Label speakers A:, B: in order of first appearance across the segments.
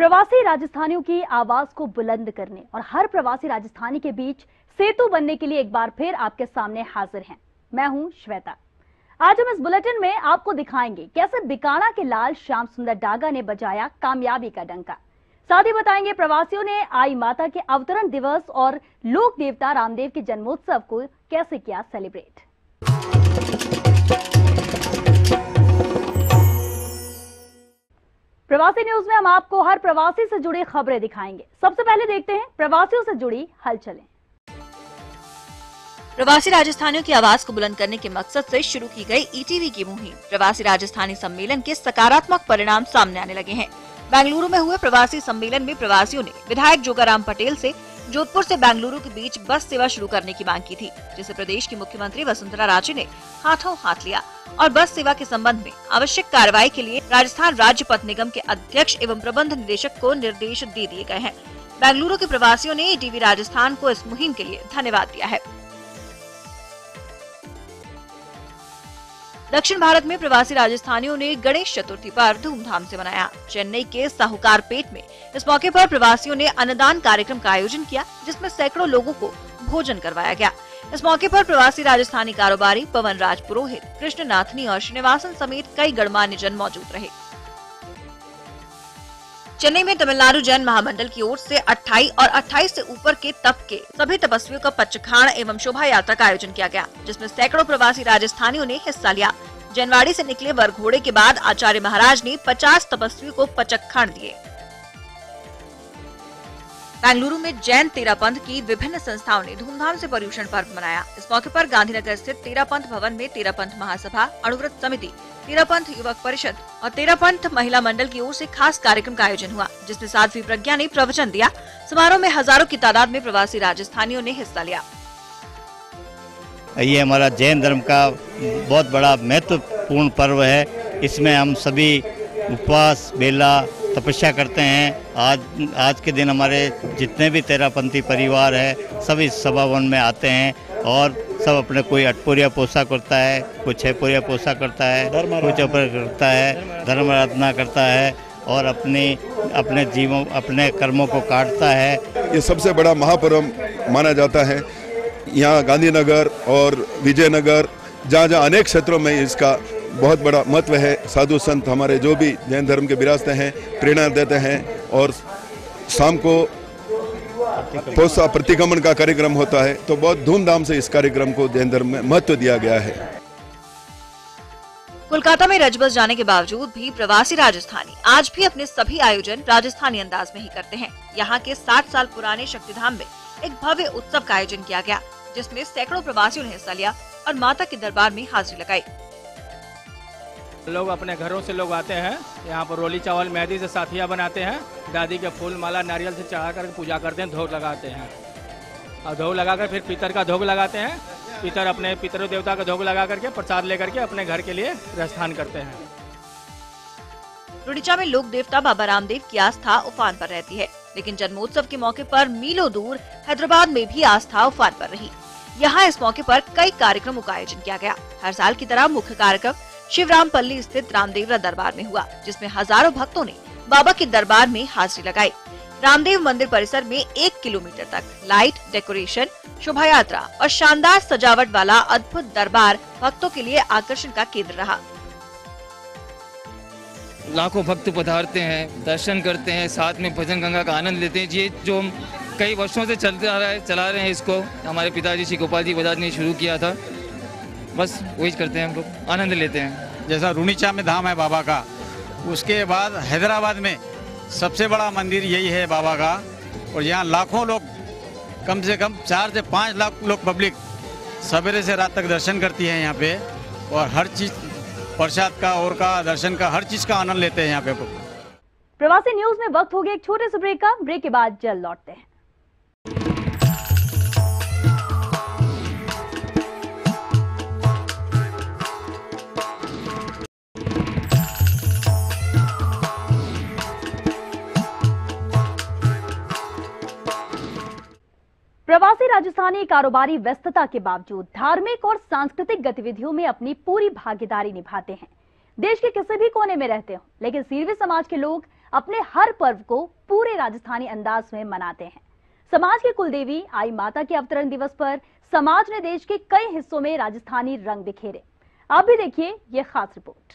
A: प्रवासी राजस्थानियों की आवाज को बुलंद करने और हर प्रवासी राजस्थानी के बीच सेतु बनने के लिए एक बार फिर आपके सामने हाजिर हैं। मैं हूं श्वेता। आज हम इस बुलेटिन में आपको दिखाएंगे कैसे बीकाना के लाल श्याम सुंदर डागा ने बजाया कामयाबी का डंका। साथ ही बताएंगे प्रवासियों ने आई माता के अवतरण दिवस और लोक देवता रामदेव के जन्मोत्सव को कैसे किया सेलिब्रेट। प्रवासी न्यूज में हम आपको हर प्रवासी से जुड़ी खबरें दिखाएंगे। सबसे पहले देखते हैं प्रवासियों से जुड़ी हलचलें।
B: प्रवासी राजस्थानियों की आवाज को बुलंद करने के मकसद से शुरू की गई ईटीवी की मुहिम प्रवासी राजस्थानी सम्मेलन के सकारात्मक परिणाम सामने आने लगे हैं। बेंगलुरु में हुए प्रवासी सम्मेलन में प्रवासियों ने विधायक जोगाराम पटेल से जोधपुर से बेंगलुरु के बीच बस सेवा शुरू करने की मांग की थी, जिसे प्रदेश की मुख्यमंत्री वसुंधरा राजे ने हाथों हाथ लिया और बस सेवा के संबंध में आवश्यक कार्रवाई के लिए राजस्थान राज्य पथ निगम के अध्यक्ष एवं प्रबंध निदेशक को निर्देश दे दिए गए हैं। बेंगलुरु के प्रवासियों ने ईटीवी राजस्थान को इस मुहिम के लिए धन्यवाद दिया है। दक्षिण भारत में प्रवासी राजस्थानियों ने गणेश चतुर्थी पर्व धूमधाम से मनाया। चेन्नई के साहूकार पेट में इस मौके पर प्रवासियों ने अन्नदान कार्यक्रम का आयोजन किया, जिसमें सैकड़ों लोगों को भोजन करवाया गया। इस मौके पर प्रवासी राजस्थानी कारोबारी पवन राज पुरोहित, कृष्ण नाथनी और श्रीनिवासन समेत कई गणमान्य जन मौजूद रहे। चेन्नई में तमिलनाडु जैन महामंडल की ओर से 28 और 28 से ऊपर के तप के सभी तपस्वियों का पचखाण एवं शोभा यात्रा का आयोजन किया गया, जिसमें सैकड़ों प्रवासी राजस्थानियों ने हिस्सा लिया। जैनवाड़ी से निकले वर घोड़े के बाद आचार्य महाराज ने 50 तपस्वियों को पचखाण दिए। बेंगलुरु में जैन तेरापंथ की विभिन्न संस्थाओं ने धूमधाम से पर्युषण पर्व मनाया। इस मौके पर गांधीनगर स्थित तेरापंथ भवन में तेरापंथ महासभा, अणुव्रत समिति, तेरापंथ युवक परिषद और तेरापंथ महिला मंडल की ओर से खास कार्यक्रम का आयोजन हुआ, जिसमें साध्वी प्रज्ञा ने प्रवचन दिया। समारोह में हजारों की तादाद में प्रवासी राजस्थानियों ने हिस्सा लिया।
C: ये हमारा जैन धर्म का बहुत बड़ा महत्वपूर्ण पर्व है। इसमें हम सभी उपवास, बेला, तपस्या करते हैं। आज के दिन हमारे जितने भी तेरापंथी परिवार है सब इस सभा भवन में आते हैं और सब अपने कोई अठपुरिया पोशाक करता है, कोई छहपुरिया पोशाक करता है, कुछ अपर करता है, धर्म आराधना करता है और अपने जीवों अपने कर्मों को काटता है।
D: ये सबसे बड़ा महापर्व माना जाता है। यहाँ गांधीनगर और विजयनगर जहाँ अनेक क्षेत्रों में इसका बहुत बड़ा महत्व है। साधु संत हमारे जो भी जैन धर्म के विरासते हैं प्रेरणा देते हैं और शाम को पोसा प्रतिक्रमण का कार्यक्रम होता है, तो बहुत धूमधाम से इस कार्यक्रम को जैन धर्म में महत्व दिया गया है।
B: कोलकाता में रजबस जाने के बावजूद भी प्रवासी राजस्थानी आज भी अपने सभी आयोजन राजस्थानी अंदाज में ही करते हैं। यहाँ के 60 साल पुराने शक्तिधाम में एक भव्य उत्सव का आयोजन किया गया, जिसमें सैकड़ों प्रवासियों ने हिस्सा लिया और माता के दरबार में हाजिरी लगाई।
E: लोग अपने घरों से लोग आते हैं, यहाँ पर रोली चावल मेहंदी से साथिया बनाते हैं, दादी के फूल माला नारियल से चढ़ा कर पूजा करते हैं, धोग लगाते हैं और धोग लगाकर फिर पितर का धोग लगाते हैं। पितर अपने पितरों देवता का धोग लगा करके प्रसाद लेकर के अपने घर के लिए प्रस्थान करते हैं।
B: रुड़ीचा में लोक देवता बाबा रामदेव की आस्था उफान पर रहती है, लेकिन जन्मोत्सव के मौके पर मीलों दूर हैदराबाद में भी आस्था उफान पर रही। यहाँ इस मौके पर कई कार्यक्रमों का आयोजन किया गया। हर साल की तरह मुख्य कार्यक्रम शिवरामपल्ली स्थित रामदेवरा दरबार में हुआ, जिसमें हजारों भक्तों ने बाबा के दरबार में हाजिरी लगाई। रामदेव मंदिर परिसर में 1 किलोमीटर तक लाइट, डेकोरेशन, शोभा यात्रा और शानदार सजावट वाला अद्भुत दरबार भक्तों के लिए आकर्षण का केंद्र रहा।
F: लाखों भक्त पधारते हैं, दर्शन करते हैं, साथ में भजन गंगा का आनंद लेते हैं। ये जो हम कई वर्षों से चला रहे हैं इसको, हमारे पिताजी श्री गोपाल जी बजाज ने शुरू किया था। बस वही करते हैं, हम लोग आनंद लेते हैं।
G: जैसा रुड़ीचा में धाम है बाबा का, उसके बाद हैदराबाद में सबसे बड़ा मंदिर यही है बाबा का, और यहाँ लाखों लोग, कम से कम 4 से 5 लाख लोग पब्लिक सवेरे से रात तक दर्शन करती है यहाँ पे, और हर चीज प्रसाद का और का दर्शन का हर चीज का आनंद लेते हैं यहाँ पे।
A: प्रवासी न्यूज में वक्त हो गया एक छोटे से ब्रेक का। ब्रेक के बाद जल्द लौटते हैं। प्रवासी राजस्थानी कारोबारी व्यस्तता के बावजूद धार्मिक और सांस्कृतिक गतिविधियों में अपनी पूरी भागीदारी निभाते हैं। देश के किसी भी कोने में रहते हो, लेकिन सीरवी समाज के लोग अपने हर पर्व को पूरे राजस्थानी अंदाज में मनाते हैं। समाज की कुलदेवी आई माता के अवतरण दिवस पर समाज ने देश के कई हिस्सों में राजस्थानी रंग बिखेरे। आप भी देखिए ये खास रिपोर्ट।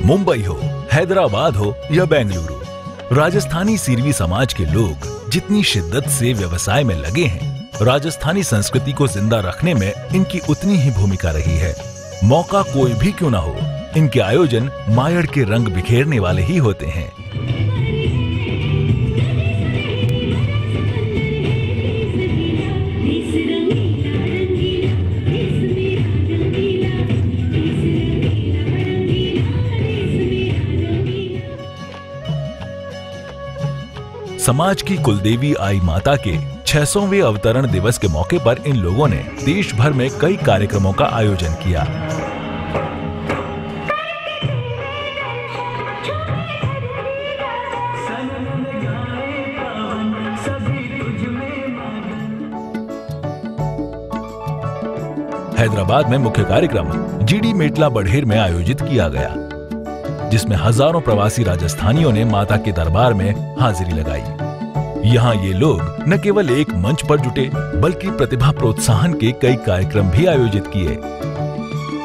H: मुंबई हो, हैदराबाद हो या बेंगलुरु, राजस्थानी सीरवी समाज के लोग जितनी शिद्दत से व्यवसाय में लगे हैं, राजस्थानी संस्कृति को जिंदा रखने में इनकी उतनी ही भूमिका रही है। मौका कोई भी क्यों ना हो, इनके आयोजन मायड़ के रंग बिखेरने वाले ही होते हैं। समाज की कुलदेवी आई माता के 600वें अवतरण दिवस के मौके पर इन लोगों ने देश भर में कई कार्यक्रमों का आयोजन किया। हैदराबाद में मुख्य कार्यक्रम जीडी मेटला बड़हेर में आयोजित किया गया, जिसमें हजारों प्रवासी राजस्थानियों ने माता के दरबार में हाजिरी लगाई। यहाँ ये लोग न केवल एक मंच पर जुटे, बल्कि प्रतिभा प्रोत्साहन के कई कार्यक्रम भी आयोजित किए।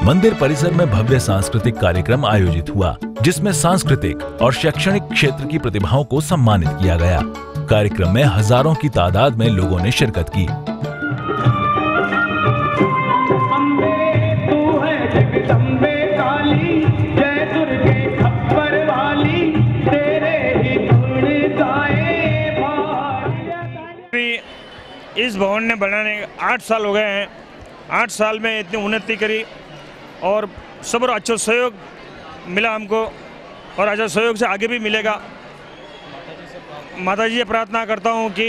H: मंदिर परिसर में भव्य सांस्कृतिक कार्यक्रम आयोजित हुआ, जिसमें सांस्कृतिक और शैक्षणिक क्षेत्र की प्रतिभाओं को सम्मानित किया गया। कार्यक्रम में हजारों की तादाद में लोगों ने शिरकत की।
I: इस भवन ने बनाने 8 साल हो गए हैं। 8 साल में इतनी उन्नति करी और सब अच्छा सहयोग मिला हमको, और अच्छा सहयोग से आगे भी मिलेगा। माता जी से प्रार्थना करता हूँ कि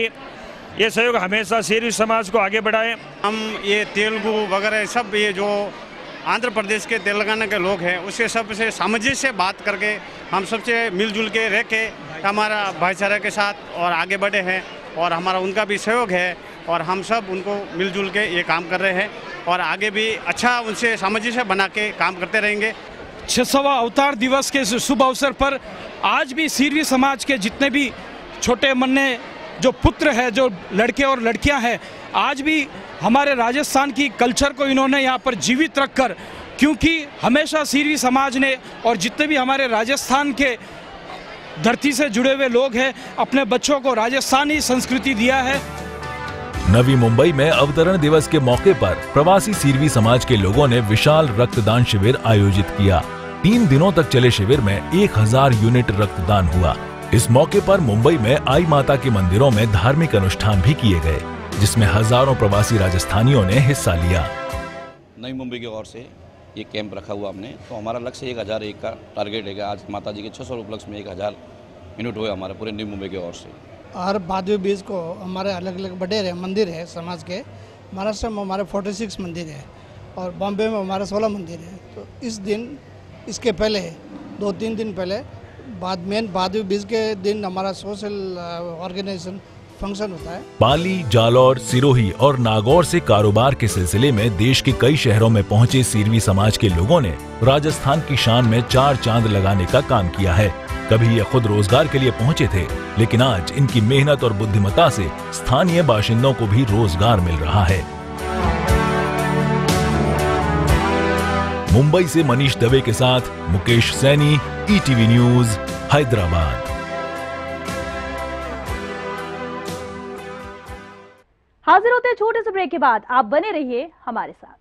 I: ये सहयोग हमेशा सीरवी समाज को आगे बढ़ाए।
G: हम ये तेलुगु वगैरह सब ये जो आंध्र प्रदेश के तेलंगाना के लोग हैं, उसके सबसे सामंजस्य से बात करके हम सबसे मिलजुल के रह के हमारा भाईचारा के साथ और आगे बढ़े हैं, और हमारा उनका भी सहयोग है, और हम सब उनको मिलजुल के ये काम कर रहे हैं और आगे भी अच्छा उनसे सामंजस्य बना के काम करते रहेंगे।
E: 600वां अवतार दिवस के शुभ अवसर पर आज भी सीरवी समाज के जितने भी छोटे मन्ने जो पुत्र हैं, जो लड़के और लड़कियां हैं, आज भी हमारे राजस्थान की कल्चर को इन्होंने यहाँ पर जीवित रखकर, क्योंकि हमेशा सीरवी समाज ने और जितने भी हमारे राजस्थान के धरती से जुड़े हुए लोग हैं, अपने बच्चों को राजस्थानी संस्कृति दिया है।
H: नवी मुंबई में अवतरण दिवस के मौके पर प्रवासी सीरवी समाज के लोगों ने विशाल रक्तदान शिविर आयोजित किया। 3 दिनों तक चले शिविर में 1000 यूनिट रक्तदान हुआ। इस मौके पर मुंबई में आई माता के मंदिरों में धार्मिक अनुष्ठान भी किए गए, जिसमें हजारों प्रवासी राजस्थानियों ने हिस्सा लिया।
J: नई मुंबई की ओर से ये कैंप रखा हुआ हमने, तो हमारा लक्ष्य 1001 का टारगेट है। आज माता जी के 600 उपलक्ष्य में 1000 यूनिट हुए हमारे पूरे नई मुंबई की ओर से।
K: हर भादवी बीज को हमारे अलग अलग बड़े मंदिर है समाज के। महाराष्ट्र में हमारे 46 मंदिर है और बॉम्बे में हमारे 16 मंदिर है। तो इस दिन, इसके पहले 2-3 दिन पहले भादवी बीज के दिन हमारा सोशल ऑर्गेनाइजेशन फंक्शन होता है।
H: पाली, जालौर, सिरोही और नागौर से कारोबार के सिलसिले में देश के कई शहरों में पहुंचे सीरवी समाज के लोगों ने राजस्थान की शान में 4 चांद लगाने का काम किया है। कभी ये खुद रोजगार के लिए पहुंचे थे, लेकिन आज इनकी मेहनत और बुद्धिमत्ता से स्थानीय बाशिंदों को भी रोजगार मिल रहा है। मुंबई से मनीष दवे के साथ मुकेश सैनी, ETV न्यूज, हैदराबाद।
A: हाजिर होते हैं छोटे से ब्रेक के बाद। आप बने रहिए हमारे साथ।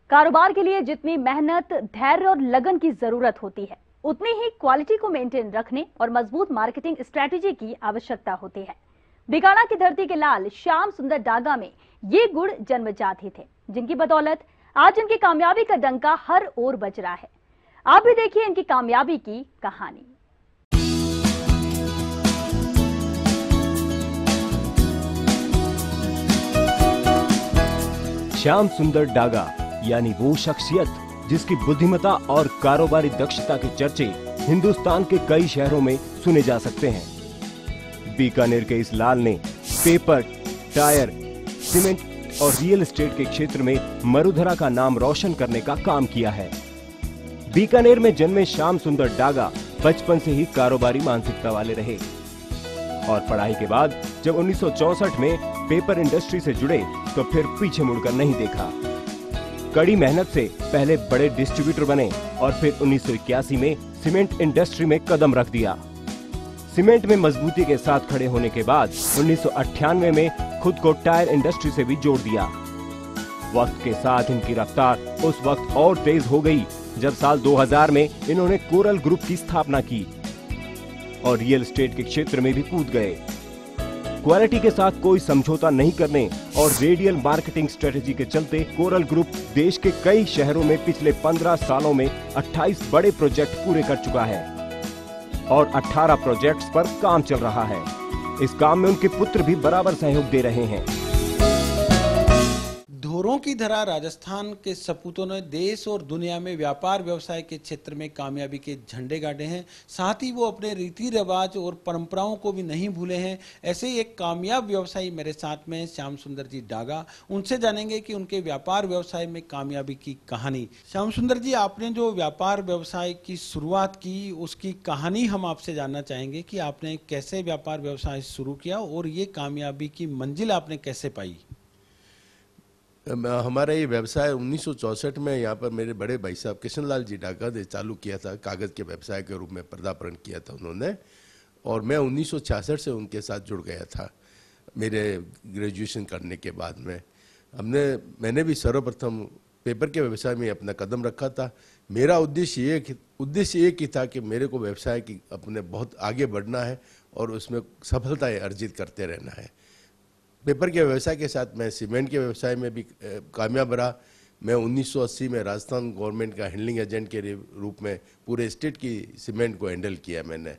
A: कारोबार के लिए जितनी मेहनत, धैर्य और लगन की जरूरत होती है, उतनी ही क्वालिटी को मेंटेन रखने और मजबूत मार्केटिंग स्ट्रेटेजी की आवश्यकता होती है। बीकाना की धरती के लाल श्याम सुंदर डागा में ये गुण जन्मजात ही थे, जिनकी बदौलत आज इनकी कामयाबी का डंका हर ओर बज रहा है। आप भी देखिए इनकी कामयाबी की कहानी।
L: श्याम सुंदर डागा यानी वो शख्सियत जिसकी बुद्धिमत्ता और कारोबारी दक्षता के चर्चे हिंदुस्तान के कई शहरों में सुने जा सकते हैं। बीकानेर के इस लाल ने पेपर, टायर, सीमेंट और रियल एस्टेट के क्षेत्र में मरुधरा का नाम रोशन करने का काम किया है। बीकानेर में जन्मे श्याम सुंदर डागा बचपन से ही कारोबारी मानसिकता वाले रहे और पढ़ाई के बाद जब 1964 में पेपर इंडस्ट्री से जुड़े तो फिर पीछे मुड़कर नहीं देखा। कड़ी मेहनत से पहले बड़े डिस्ट्रीब्यूटर बने और फिर 1981 में सीमेंट इंडस्ट्री में कदम रख दिया। सीमेंट में मजबूती के साथ खड़े होने के बाद 1998 में खुद को टायर इंडस्ट्री से भी जोड़ दिया। वक्त के साथ इनकी रफ्तार उस वक्त और तेज हो गई जब साल 2000 में इन्होंने कोरल ग्रुप की स्थापना की और रियल एस्टेट के क्षेत्र में भी कूद गए। क्वालिटी के साथ कोई समझौता नहीं करने और रेडियल मार्केटिंग स्ट्रेटेजी के चलते कोरल ग्रुप देश के कई शहरों में पिछले 15 सालों में 28 बड़े प्रोजेक्ट पूरे कर चुका है और 18 प्रोजेक्ट्स पर काम चल रहा है। इस काम में उनके पुत्र भी बराबर सहयोग दे रहे हैं।
M: धोरों की धरा राजस्थान के सपूतों ने देश और दुनिया में व्यापार व्यवसाय के क्षेत्र में कामयाबी के झंडे गाड़े हैं। साथ ही वो अपने रीति रिवाज और परंपराओं को भी नहीं भूले हैं। ऐसे ही एक कामयाब व्यवसायी मेरे साथ में श्याम सुंदर जी डागा, उनसे जानेंगे कि उनके व्यापार व्यवसाय में कामयाबी की कहानी। श्याम सुंदर जी, आपने जो व्यापार व्यवसाय की शुरुआत की उसकी कहानी हम आपसे जानना चाहेंगे कि आपने कैसे व्यापार व्यवसाय शुरू किया और ये कामयाबी की मंजिल आपने कैसे पाई।
N: हमारा ये व्यवसाय 1964 में यहाँ पर मेरे बड़े भाई साहब किशनलाल जी डागा ने चालू किया था। कागज़ के व्यवसाय के रूप में पदार्पण किया था उन्होंने और मैं 1966 से उनके साथ जुड़ गया था। मेरे ग्रेजुएशन करने के बाद में मैंने भी सर्वप्रथम पेपर के व्यवसाय में अपना कदम रखा था। मेरा उद्देश्य एक ही था कि मेरे को व्यवसाय की अपने बहुत आगे बढ़ना है और उसमें सफलताएँ अर्जित करते रहना है। पेपर के व्यवसाय के साथ मैं सीमेंट के व्यवसाय में भी कामयाब रहा। मैं 1980 में राजस्थान गवर्नमेंट का हैंडलिंग एजेंट के रूप में पूरे स्टेट की सीमेंट को हैंडल किया मैंने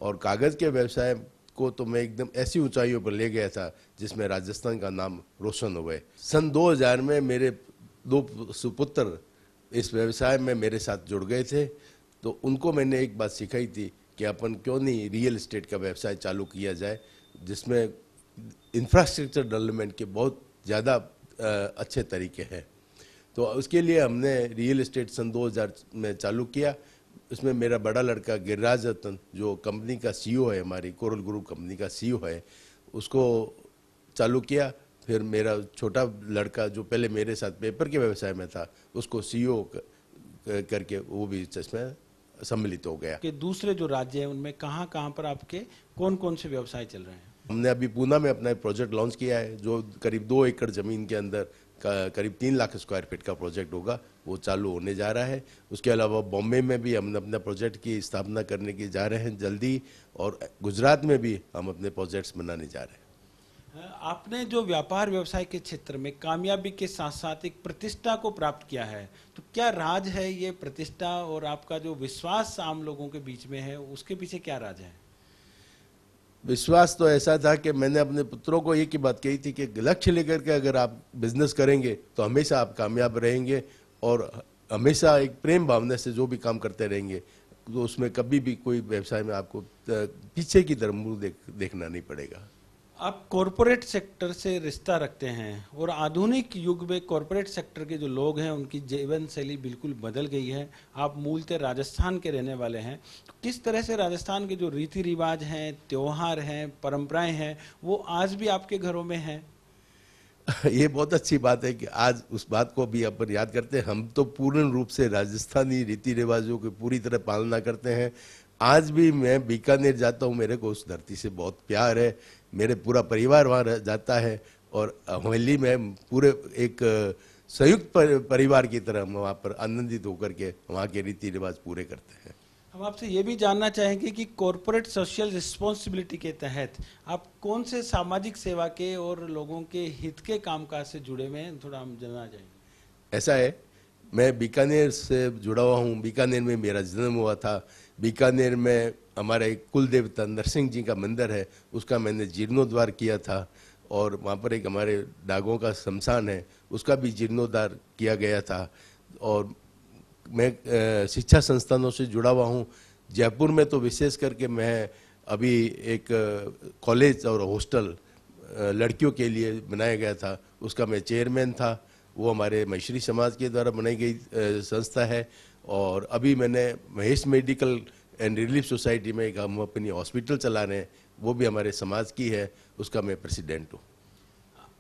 N: और कागज़ के व्यवसाय को तो मैं एकदम ऐसी ऊंचाइयों पर ले गया था जिसमें राजस्थान का नाम रोशन हुए। सन 2000 में मेरे 2 सुपुत्र इस व्यवसाय में मेरे साथ जुड़ गए थे तो उनको मैंने एक बात सिखाई थी कि अपन क्यों नहीं रियल एस्टेट का व्यवसाय चालू किया जाए जिसमें इंफ्रास्ट्रक्चर डेवलपमेंट के बहुत ज़्यादा अच्छे तरीके हैं। तो उसके लिए हमने रियल एस्टेट सन 2000 में चालू किया। उसमें मेरा बड़ा लड़का गिरिराज रतन जो कंपनी का सीईओ है, हमारी कोरल ग्रुप कंपनी का सीईओ है, उसको चालू किया। फिर मेरा छोटा लड़का जो पहले मेरे साथ पेपर के व्यवसाय में था उसको सीईओ करके वो भी इसमें सम्मिलित हो गया।
M: कि दूसरे जो राज्य हैं उनमें कहाँ पर आपके कौन कौन से व्यवसाय चल रहे हैं?
N: हमने अभी पूना में अपना एक प्रोजेक्ट लॉन्च किया है जो करीब 2 एकड़ ज़मीन के अंदर करीब 3 लाख स्क्वायर फीट का प्रोजेक्ट होगा, वो चालू होने जा रहा है। उसके अलावा बॉम्बे में भी हम अपने प्रोजेक्ट की स्थापना करने की जा रहे हैं जल्दी और गुजरात में भी हम अपने प्रोजेक्ट्स बनाने जा रहे हैं।
M: आपने जो व्यापार व्यवसाय के क्षेत्र में कामयाबी के साथ साथ एक प्रतिष्ठा को प्राप्त किया है, तो क्या राज है ये प्रतिष्ठा और आपका जो विश्वास आम लोगों के बीच में है उसके पीछे क्या राज है?
N: विश्वास तो ऐसा था कि मैंने अपने पुत्रों को एक ही बात कही थी कि लक्ष्य लेकर के अगर आप बिजनेस करेंगे तो हमेशा आप कामयाब रहेंगे और हमेशा एक प्रेम भावना से जो भी काम करते रहेंगे तो उसमें कभी भी कोई व्यवसाय में आपको पीछे की तरफ मुंह देखना नहीं पड़ेगा।
M: आप कॉरपोरेट सेक्टर से रिश्ता रखते हैं और आधुनिक युग में कॉरपोरेट सेक्टर के जो लोग हैं उनकी जीवन शैली बिल्कुल बदल गई है। आप मूलतः राजस्थान के रहने वाले हैं, तो किस तरह से राजस्थान के जो रीति रिवाज हैं, त्योहार हैं, परंपराएं हैं, वो आज भी आपके घरों में हैं?
N: ये बहुत अच्छी बात है कि आज उस बात को भी अपन याद करते हैं। हम तो पूर्ण रूप से राजस्थानी रीति रिवाजों की पूरी तरह पालना करते हैं। आज भी मैं बीकानेर जाता हूँ, मेरे को उस धरती से बहुत प्यार है। मेरे पूरा परिवार वहाँ जाता है और होली में पूरे एक संयुक्त परिवार की तरह हम वहाँ पर आनंदित होकर के वहाँ के रीति रिवाज पूरे करते हैं।
M: हम आपसे ये भी जानना चाहेंगे कि कॉरपोरेट सोशल रिस्पॉन्सिबिलिटी के तहत आप कौन से सामाजिक सेवा के और लोगों के हित के कामकाज से जुड़े हुए हैं, थोड़ा हम जानना चाहेंगे।
N: ऐसा है, मैं बीकानेर से जुड़ा हुआ हूँ। बीकानेर में मेरा जन्म हुआ था। बीकानेर में हमारा एक कुल देवता नरसिंह जी का मंदिर है, उसका मैंने जीर्णोद्धार किया था और वहाँ पर एक हमारे डागों का शमशान है, उसका भी जीर्णोद्धार किया गया था। और मैं शिक्षा संस्थानों से जुड़ा हुआ हूँ। जयपुर में तो विशेष करके मैं अभी एक कॉलेज और हॉस्टल लड़कियों के लिए बनाया गया था, उसका मैं चेयरमैन था। वो हमारे महेश्वरी समाज के द्वारा बनाई गई संस्था है। और अभी मैंने Mahesh medical and relief society में एक हम अपनी हॉस्पिटल चला रहे हैं, वो भी हमारे समाज की है, उसका मैं प्रेसिडेंट हूँ।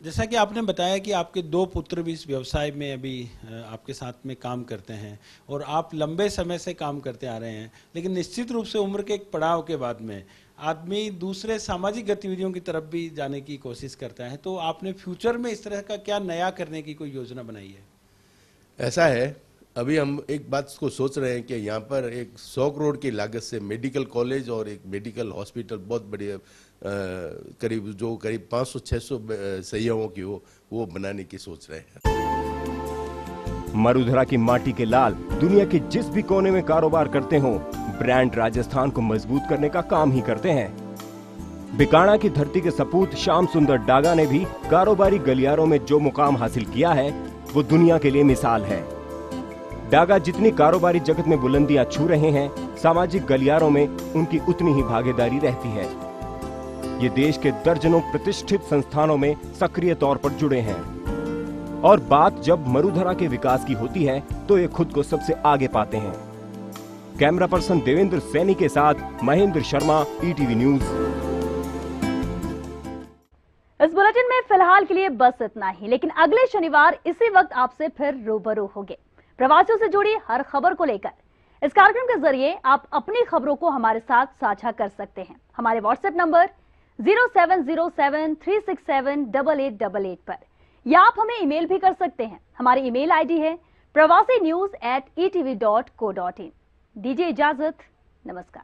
M: जैसा कि आपने बताया कि आपके 2 पुत्र भी इस व्यवसाय में अभी आपके साथ में काम करते हैं और आप लंबे समय से काम करते आ रहे हैं, लेकिन निश्चित रूप से उम्र के एक पड़ाव के बाद में आदमी दूसरे सामाजिक गतिविधियों की तरफ भी जाने की कोशिश करता है। तो आपने फ्यूचर में इस तरह का क्या नया करने की कोई योजना बनाई है?
N: ऐसा है, अभी हम एक बात को सोच रहे हैं कि यहाँ पर एक 100 करोड़ की लागत से मेडिकल कॉलेज और एक मेडिकल हॉस्पिटल बहुत बढ़िया करीब 500-600 सैयाओं की हो, वो बनाने की सोच रहे हैं।
L: मरुधरा की माटी के लाल दुनिया के जिस भी कोने में कारोबार करते हो, ब्रांड राजस्थान को मजबूत करने का काम ही करते हैं। बीकाणा की धरती के सपूत श्याम सुंदर डागा ने भी कारोबारी गलियारों में जो मुकाम हासिल किया है, वो दुनिया के लिए मिसाल है। डागा जितनी कारोबारी जगत में बुलंदियां छू रहे हैं, सामाजिक गलियारों में उनकी उतनी ही भागीदारी रहती है। ये देश के दर्जनों प्रतिष्ठित संस्थानों में सक्रिय तौर पर जुड़े हैं। और बात जब मरुधरा के विकास की होती है तो ये खुद को सबसे आगे पाते हैं। कैमरा पर्सन देवेंद्र सैनी के साथ महेंद्र शर्मा, ईटीवी न्यूज।
A: इस बुलेटिन में फिलहाल के लिए बस इतना ही, लेकिन अगले शनिवार इसी वक्त आपसे फिर रूबरू होंगे प्रवासियों से जुड़ी हर खबर को लेकर। इस कार्यक्रम के जरिए आप अपनी खबरों को हमारे साथ साझा कर सकते हैं। हमारे व्हाट्सएप नंबर 07073678888 पर, या आप हमें ईमेल भी कर सकते हैं। हमारी ईमेल आईडी है pravasinews@etv.co.in। दीजिए इजाजत, नमस्कार।